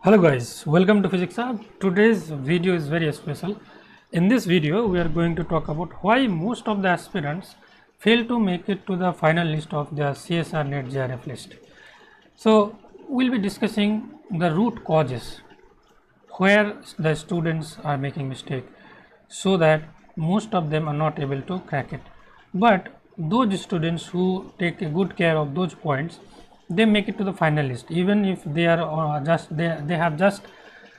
Hello guys, welcome to Physics Hub. Today's video is very special. In this video we are going to talk about why most of the aspirants fail to make it to the final list of the CSR NET JRF list. So we'll be discussing the root causes where the students are making mistake so that most of them are not able to crack it. But those students who take a good care of those points, they make it to the final list, even if they are they have just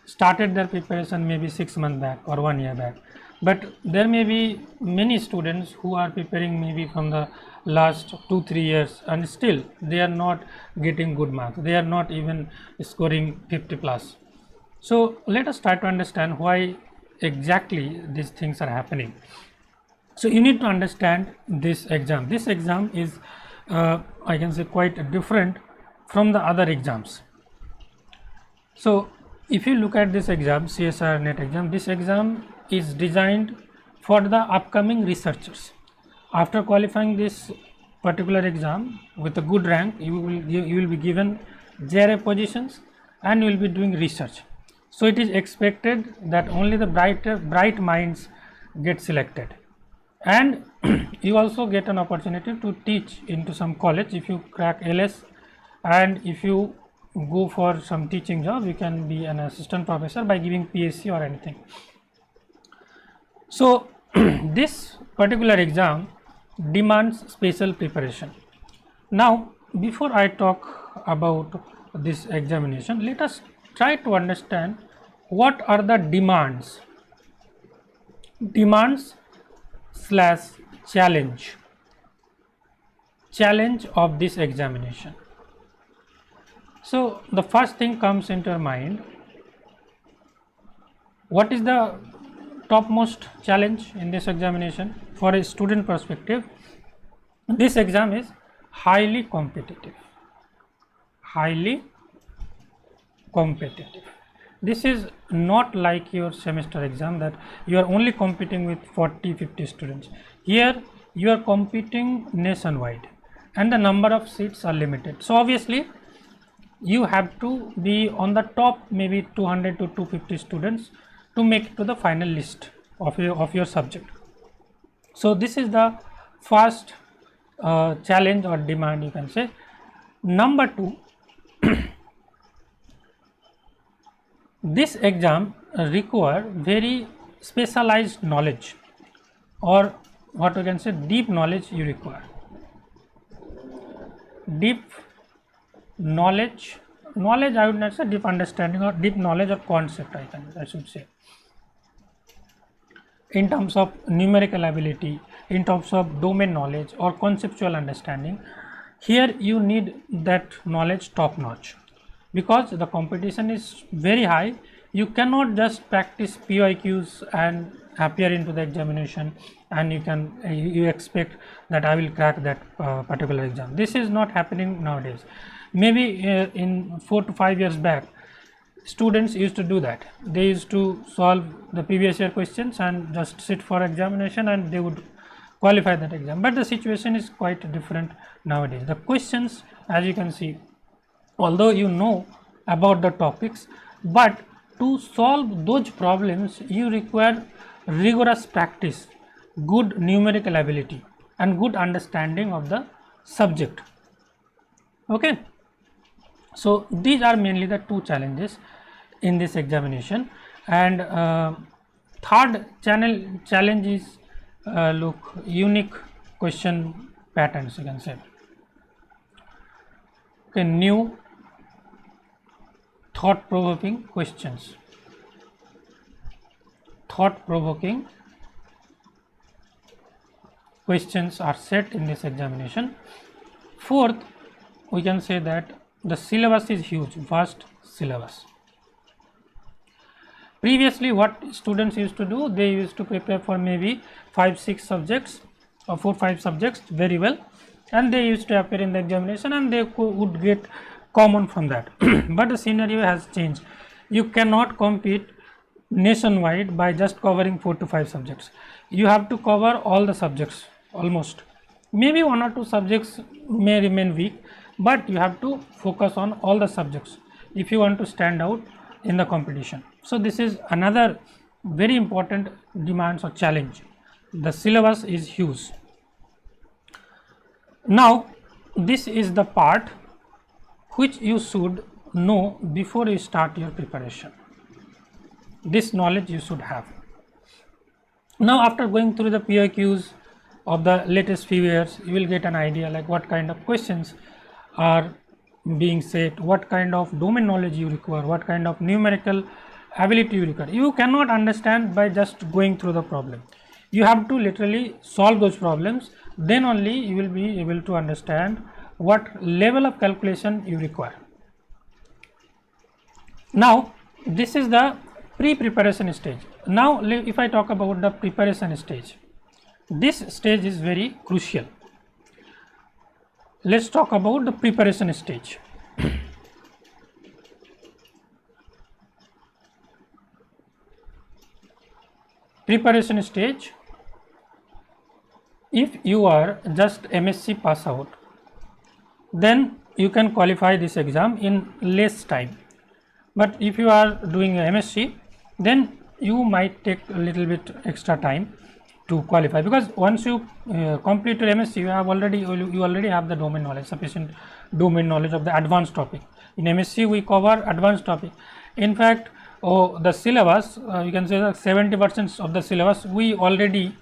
started their preparation maybe 6 months back or 1 year back. But there may be many students who are preparing maybe from the last 2-3 years and still they are not getting good marks, they are not even scoring 50 plus. So let us try to understand why exactly these things are happening. So you need to understand this exam. This exam is I can say quite different from the other exams. So if you look at this exam, CSR NET exam, this exam is designed for the upcoming researchers. After qualifying this particular exam with a good rank, you will be given JRF positions and you will be doing research. So it is expected that only the bright minds get selected, and you also get an opportunity to teach into some college. If you crack LS and if you go for some teaching job, you can be an assistant professor by giving PSC or anything. So this particular exam demands special preparation. Now before I talk about this examination, let us try to understand what are the demands slash challenge of this examination. So the first thing comes into your mind, what is the topmost challenge in this examination? For a student perspective, this exam is highly competitive. This is not like your semester exam that you are only competing with 40-50 students. Here you are competing nationwide and the number of seats are limited. So obviously you have to be on the top maybe 200 to 250 students to make it to the final list of your subject. So this is the first challenge or demand, you can say. Number two, this exam require very specialized knowledge, or what we can say deep knowledge you require. Deep knowledge I would not say deep understanding, or deep knowledge or concept I should say, in terms of numerical ability, in terms of domain knowledge or conceptual understanding. Here you need that knowledge top notch, because the competition is very high. You cannot just practice PYQs and appear into the examination and you expect that I will crack that particular exam. This is not happening nowadays. Maybe in 4 to 5 years back, students used to do that. They used to solve the previous year questions and just sit for examination and they would qualify that exam. But the situation is quite different nowadays. The questions, as you can see, although you know about the topics, but to solve those problems you require rigorous practice, good numerical ability and good understanding of the subject. Okay, so these are mainly the two challenges in this examination. And third challenge is look, unique question patterns, you can say. Okay, new thought-provoking questions. Thought-provoking questions are set in this examination. Fourth, we can say that the syllabus is huge, vast syllabus. Previously what students used to do, they used to prepare for maybe 5-6 subjects or 4-5 subjects very well, and they used to appear in the examination and they would get common from that. But the scenario has changed. You cannot compete nationwide by just covering 4 to 5 subjects. You have to cover all the subjects almost. Maybe 1 or 2 subjects may remain weak, but you have to focus on all the subjects if you want to stand out in the competition. So this is another very important demands or challenge. The syllabus is huge. Now this is the part which you should know before you start your preparation. This knowledge you should have. Now after going through the PIQs of the latest few years, you will get an idea like what kind of questions are being set, what kind of domain knowledge you require, what kind of numerical ability you require. You cannot understand by just going through the problem. You have to literally solve those problems, then only you will be able to understand what level of calculation you require. Now this is the pre-preparation stage. Now if I talk about the preparation stage, this stage is very crucial. Let's talk about the preparation stage. Preparation stage, if you are just MSc pass out, then you can qualify this exam in less time. But if you are doing a MSc, then you might take a little bit extra time to qualify, because once you complete your MSc, you already have the domain knowledge, sufficient domain knowledge of the advanced topic. In MSc we cover advanced topic. In fact, the syllabus, you can say that 70% of the syllabus we already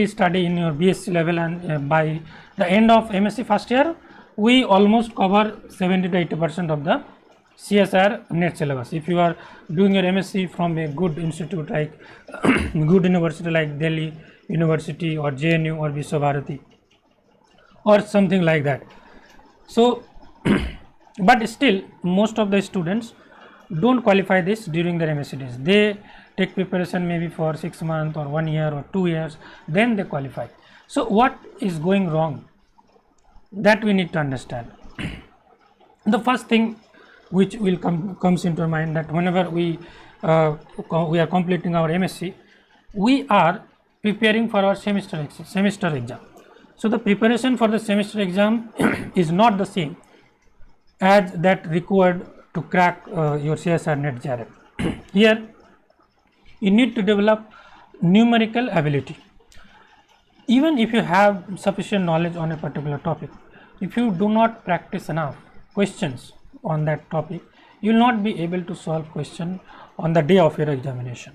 study in your BSc level, and by the end of MSc first year we almost cover 70 to 80% of the CSR NET syllabus. If you are doing your MSc from a good institute like good university like Delhi University or JNU or Vishwabharati or something like that. So but still most of the students don't qualify this during their MSc days. They take preparation maybe for 6 months or 1 year or 2 years, then they qualify. So what is going wrong, that we need to understand. The first thing which will comes into mind, that whenever we are completing our MSc, we are preparing for our semester exam. So the preparation for the semester exam is not the same as that required to crack your CSR NET JRF. Here you need to develop numerical ability. Even if you have sufficient knowledge on a particular topic, if you do not practice enough questions on that topic, you will not be able to solve question on the day of your examination.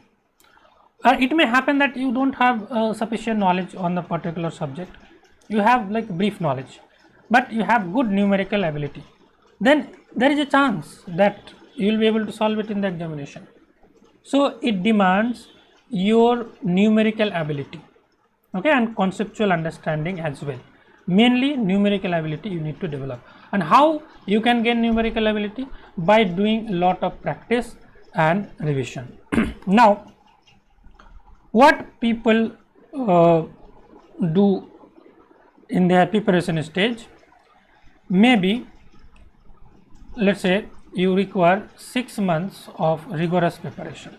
It may happen that you don't have sufficient knowledge on the particular subject, you have like brief knowledge, but you have good numerical ability, then there is a chance that you will be able to solve it in the examination. So it demands your numerical ability, okay, and conceptual understanding as well. Mainly numerical ability you need to develop. And how you can gain numerical ability? By doing a lot of practice and revision. Now what people do in their preparation stage, maybe let's say you require 6 months of rigorous preparation.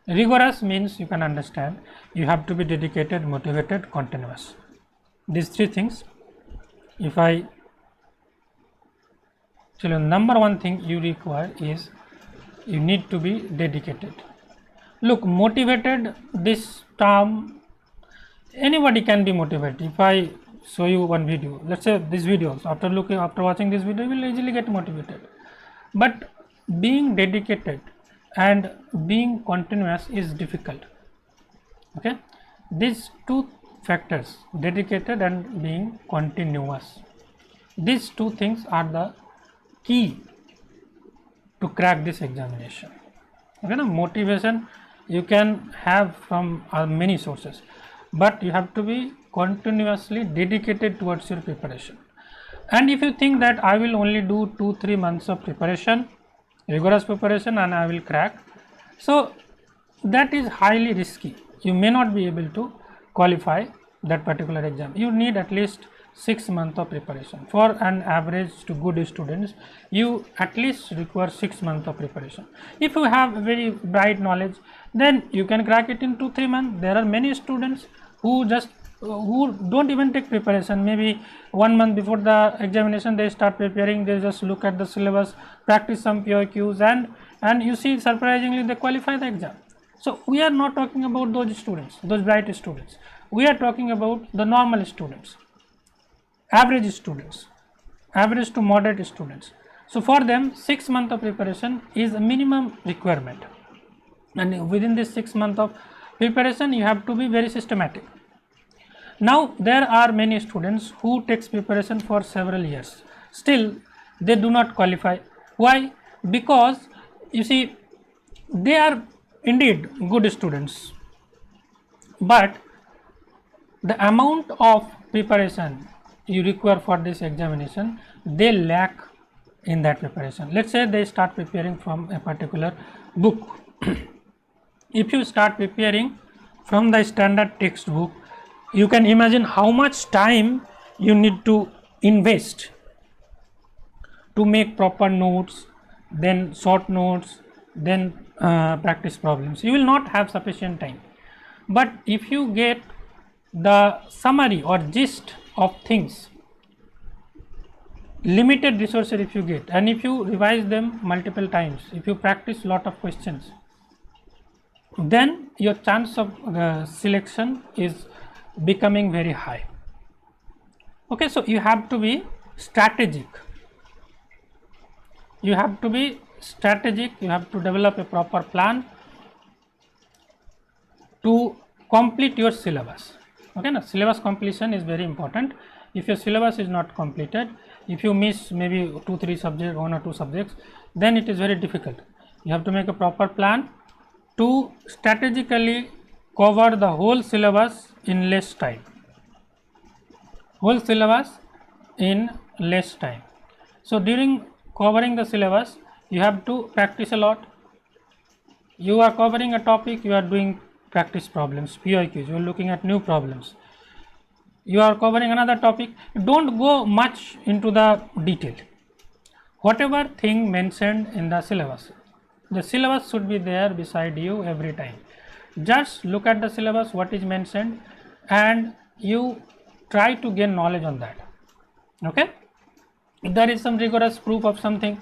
Rigorous means, you can understand, you have to be dedicated, motivated, continuous. These three things. If I tell you, number one thing you require is you need to be dedicated. Look, motivated, this term, anybody can be motivated. If I show you one video, let's say this video, after watching this video, you will easily get motivated. But being dedicated and being continuous is difficult. Okay, these two factors, dedicated and being continuous, these two things are the key to crack this examination. Okay, now motivation you can have from many sources, but you have to be continuously dedicated towards your preparation. And if you think that I will only do 2-3 months of preparation, rigorous preparation, and I will crack, so that is highly risky. You may not be able to qualify that particular exam. You need at least 6 months of preparation. For an average to good students, you at least require 6 months of preparation. If you have very bright knowledge, then you can crack it in 2-3 months. There are many students who just who don't even take preparation, maybe 1 month before the examination they start preparing, they just look at the syllabus, practice some POQs, and you see surprisingly they qualify the exam. So we are not talking about those students, those bright students. We are talking about the normal students, average students, average to moderate students. So for them 6 months of preparation is a minimum requirement, and within this 6 months of preparation you have to be very systematic. Now there are many students who takes preparation for several years, still they do not qualify. Why? Because you see, they are indeed good students, but the amount of preparation you require for this examination, they lack in that preparation. Let's say they start preparing from a particular book. If you start preparing from the standard textbook, you can imagine how much time you need to invest to make proper notes, then short notes, then practice problems. You will not have sufficient time. But if you get the summary or gist of things, limited resources if you get, and if you revise them multiple times, if you practice lot of questions, then your chance of selection is becoming very high. Okay, so you have to be strategic. You have to be strategic. You have to develop a proper plan to complete your syllabus. Okay, now syllabus completion is very important. If your syllabus is not completed, if you miss maybe 2-3 subjects, 1 or 2 subjects, then it is very difficult. You have to make a proper plan to strategically cover the whole syllabus in less time. Whole syllabus in less time. So during covering the syllabus, you have to practice a lot. You are covering a topic, you are doing practice problems, POQs, you are looking at new problems. You are covering another topic, don't go much into the detail. Whatever thing mentioned in the syllabus should be there beside you every time. Just look at the syllabus, what is mentioned, and you try to gain knowledge on that. Okay, if there is some rigorous proof of something,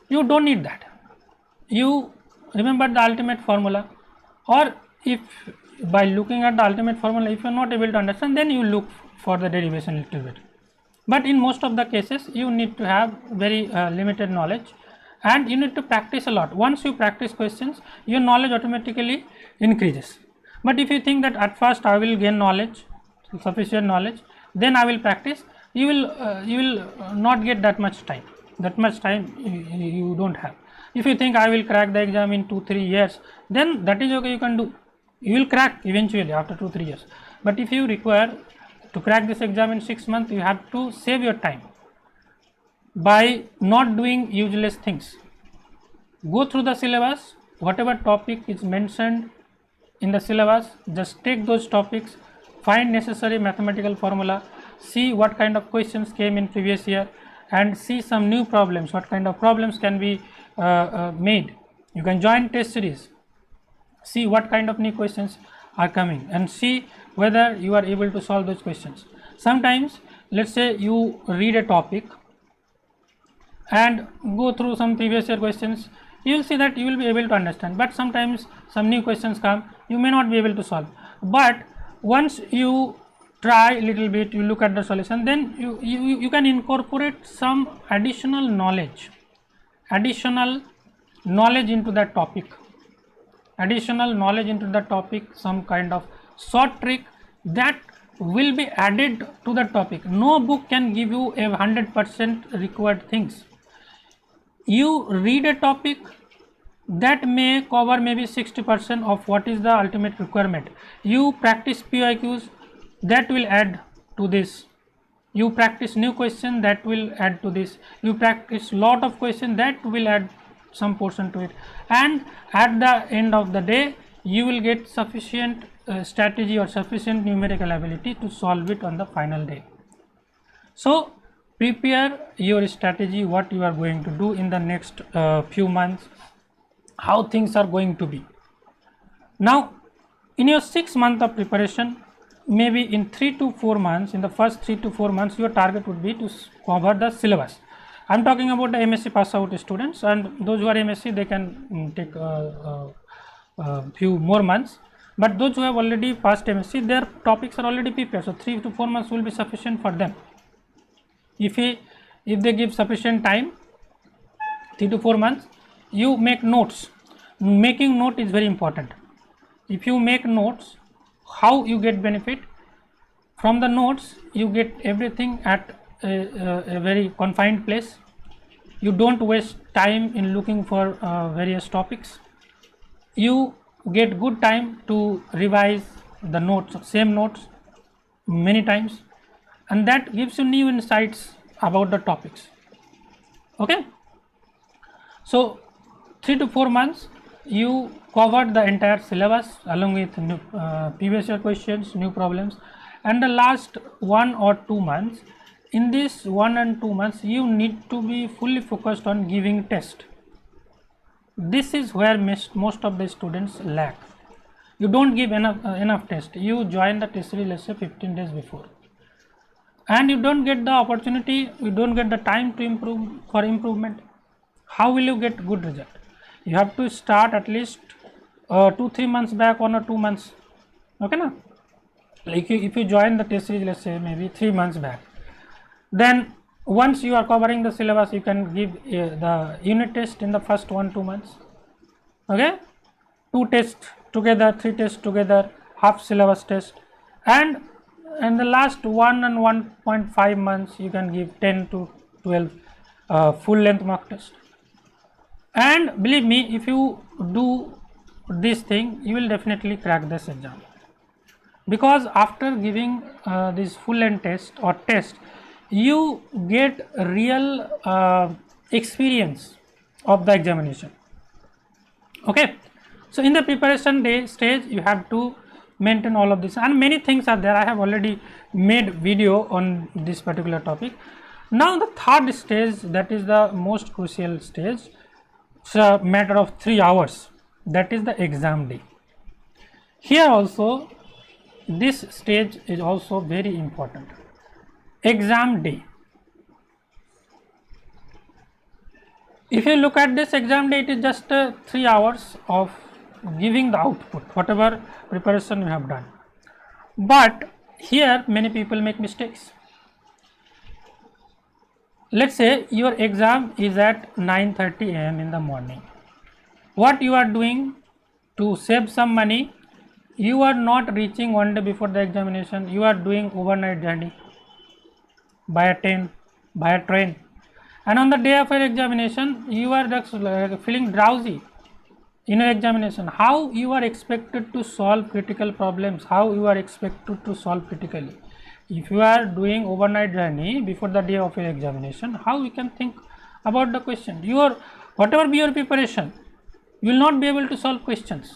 you don't need that. You remember the ultimate formula, or if by looking at the ultimate formula, if you are not able to understand, then you look for the derivation a little bit. But in most of the cases you need to have very limited knowledge, and you need to practice a lot. Once you practice questions, your knowledge automatically increases. But if you think that at first I will gain knowledge, sufficient knowledge, then I will practice, you will not get that much time. That much time you don't have. If you think I will crack the exam in 2-3 years, then that is okay, you can do. You will crack eventually after 2-3 years. But if you require to crack this exam in 6 months, you have to save your time by not doing useless things. Go through the syllabus, whatever topic is mentioned in the syllabus, just take those topics, find necessary mathematical formula, see what kind of questions came in previous year, and see some new problems, what kind of problems can be made. You can join test series, see what kind of new questions are coming, and see whether you are able to solve those questions. Sometimes, let's say you read a topic and go through some previous year questions, you will see that you will be able to understand, but sometimes some new questions come, you may not be able to solve. But once you try a little bit, you look at the solution, then you can incorporate some additional knowledge into that topic, some kind of short trick that will be added to the topic. No book can give you 100% required things. You read a topic that may cover maybe 60% of what is the ultimate requirement. You practice POQs, that will add to this. You practice new question, that will add to this. You practice lot of question, that will add some portion to it, and at the end of the day you will get sufficient strategy or sufficient numerical ability to solve it on the final day. So prepare your strategy, what you are going to do in the next few months, how things are going to be. Now in your 6 months of preparation, maybe in 3 to 4 months, in the first 3 to 4 months, your target would be to cover the syllabus. I am talking about the MSc pass out students, and those who are MSc, they can take few more months, but those who have already passed MSc, their topics are already prepared, so 3 to 4 months will be sufficient for them. If they give sufficient time, 3 to 4 months, you make notes. Making note is very important. If you make notes, how you get benefit? From the notes, you get everything at a very confined place. You don't waste time in looking for various topics. You get good time to revise the notes, same notes many times, and that gives you new insights about the topics. Okay, so 3 to 4 months you covered the entire syllabus along with new, previous year questions, new problems, and the last 1 or 2 months, in this 1 and 2 months you need to be fully focused on giving test. This is where most of the students lack. You don't give enough test. You join the test series, let's say 15 days before, and you don't get the opportunity, you don't get the time to improve for improvement. How will you get good result? You have to start at least 2-3 months back, 1 or 2 months. Okay, na? Like if you join the test series, let's say maybe 3 months back, then once you are covering the syllabus, you can give the unit test in the first 1-2 months. Okay, 2 tests together, 3 tests together, half syllabus test, and in the last 1 and 1.5 months you can give 10 to 12 full length mock test. And believe me, if you do this thing, you will definitely crack this exam, because after giving this full length test or test, you get real experience of the examination. Okay, so in the preparation stage you have to maintain all of this, and many things are there. I have already made video on this particular topic. Now the third stage, that is the most crucial stage. It's a matter of 3 hours, that is the exam day. Here also this stage is also very important. Exam day. If you look at this exam day, it is just 3 hours of giving the output, whatever preparation you have done. But here many people make mistakes. Let's say your exam is at 9:30 AM in the morning. What you are doing to save some money, you are not reaching one day before the examination, you are doing overnight journey by a train, and on the day of your examination you are just feeling drowsy in your examination. How you are expected to solve critical problems? How you are expected to solve critically? If you are doing overnight journey before the day of your examination, how you can think about the question? Whatever be your preparation, you will not be able to solve questions.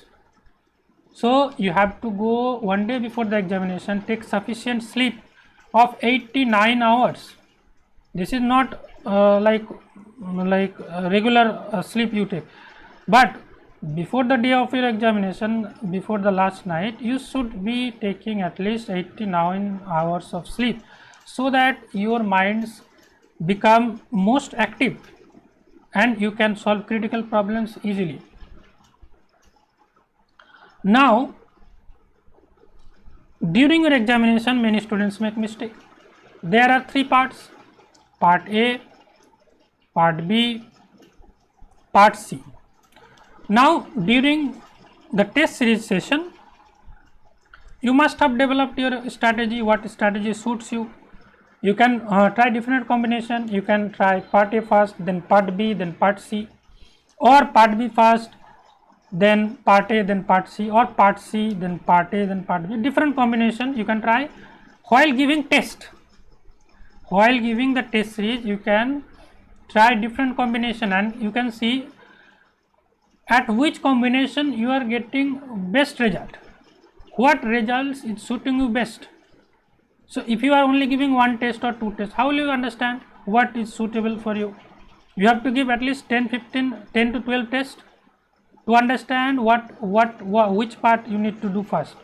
So you have to go one day before the examination, take sufficient sleep of 8 to 9 hours. This is not like regular sleep you take, but before the day of your examination, before the last night, you should be taking at least 8 to 9 hours of sleep, so that your minds become most active and you can solve critical problems easily. Now during your examination, many students make mistake. There are 3 parts: part A, part B, part C. Now during the test series session, you must have developed your strategy, what strategy suits you. You can try different combination. You can try part A first, then part B, then part C, or part B first, then part A, then part C, or part C, then part A, then part B. Different combination you can try while giving test. While giving the test series, you can try different combination, and you can see at which combination you are getting best result, what results is suiting you best. So if you are only giving 1 test or 2 tests, how will you understand what is suitable for you? You have to give at least 10 to 12 tests to understand which part you need to do first.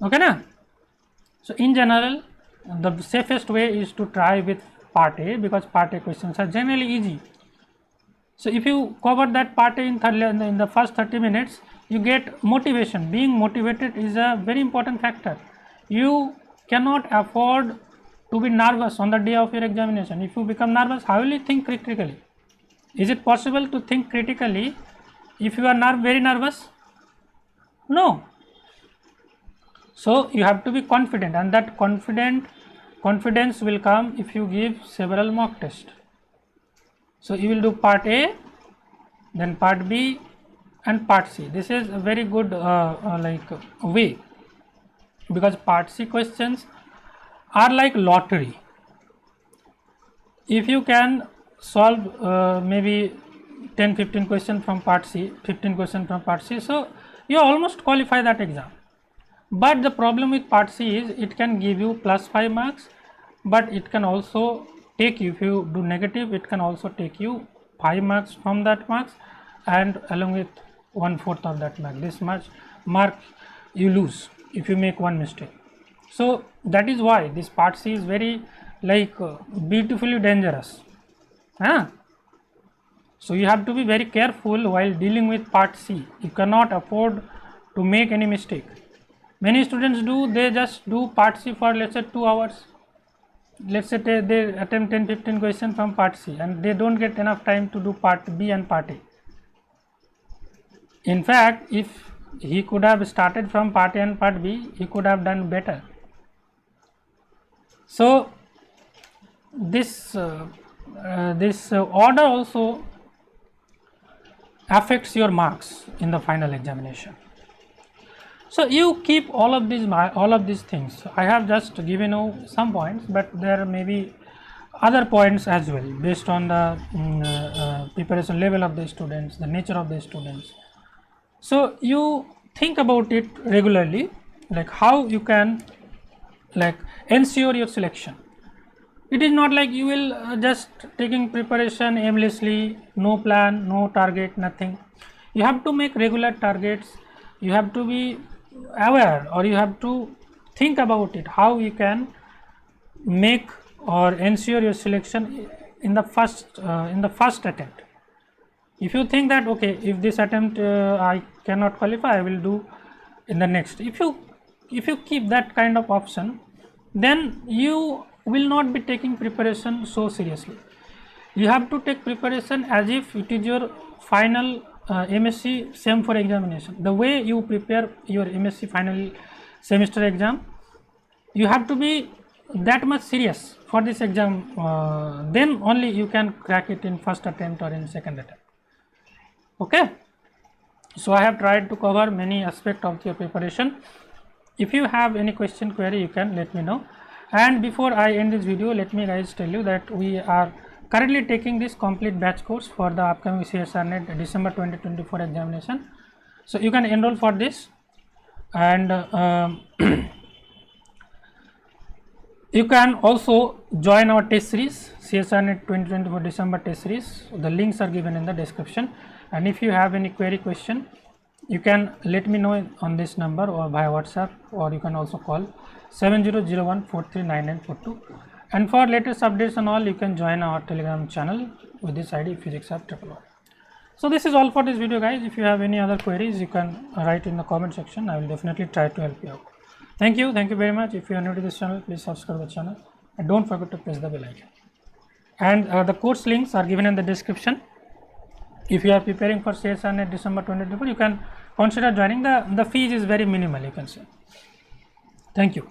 Okay na? So in general, the safest way is to try with part A, because part A questions are generally easy. So if you cover that part A in the first 30 minutes, you get motivation. Being motivated is a very important factor. You cannot afford to be nervous on the day of your examination. If you become nervous, how will you think critically? Is it possible to think critically if you are very nervous? No. So you have to be confident, and that confidence will come if you give several mock tests. So you will do part A, then part B and part C. This is a very good way, because part C questions are like lottery. If you can solve maybe 10-15 questions from part C, 15 questions from part C, so you almost qualify that exam. But the problem with part C is it can give you +5 marks, but it can also take you, if you do negative, it can also take you 5 marks from that marks, and along with 1/4 of that mark. This much mark you lose if you make one mistake. So that is why this part C is very beautifully dangerous. So you have to be very careful while dealing with part C. You cannot afford to make any mistake. Many students they just do part C for, let's say, 2 hours. Let's say they attempt 10-15 questions from part C, and they don't get enough time to do part B and part A. In fact, if he could have started from part A and part B, he could have done better. So this order also affects your marks in the final examination. So you keep all of these things. I have just given you some points, but there may be other points as well, based on the preparation level of the students, the nature of the students. So you think about it regularly, like how you can ensure your selection. It is not like you will just taking preparation aimlessly, no plan, no target, nothing. You have to make regular targets. You have to be aware, or you have to think about it, how you can make or ensure your selection in the first attempt. If you think that, okay, if this attempt I cannot qualify, I will do in the next. If you keep that kind of option, then you will not be taking preparation so seriously. You have to take preparation as if it is your final MSc SEM for examination. The way you prepare your MSc final semester exam, you have to be that much serious for this exam. Then only you can crack it in first attempt or in second attempt. Okay. So I have tried to cover many aspects of your preparation. If you have any question, query, you can let me know. And before I end this video, let me guys tell you that we are currently taking this complete batch course for the upcoming CSR NET December 2024 examination. So you can enroll for this, and you can also join our test series, CSR NET 2024 December test series. The links are given in the description. And if you have any query, question, you can let me know on this number or via WhatsApp, or you can also call 7001439942. And for latest updates and all, you can join our Telegram channel with this ID PhysicsHub111. So this is all for this video, guys. If you have any other queries, you can write in the comment section. I will definitely try to help you out. Thank you very much. If you are new to this channel, please subscribe the channel, and don't forget to press the bell icon. And the course links are given in the description. If you are preparing for CSR NET December 2024, you can consider joining. The fees is very minimal, you can say. Thank you.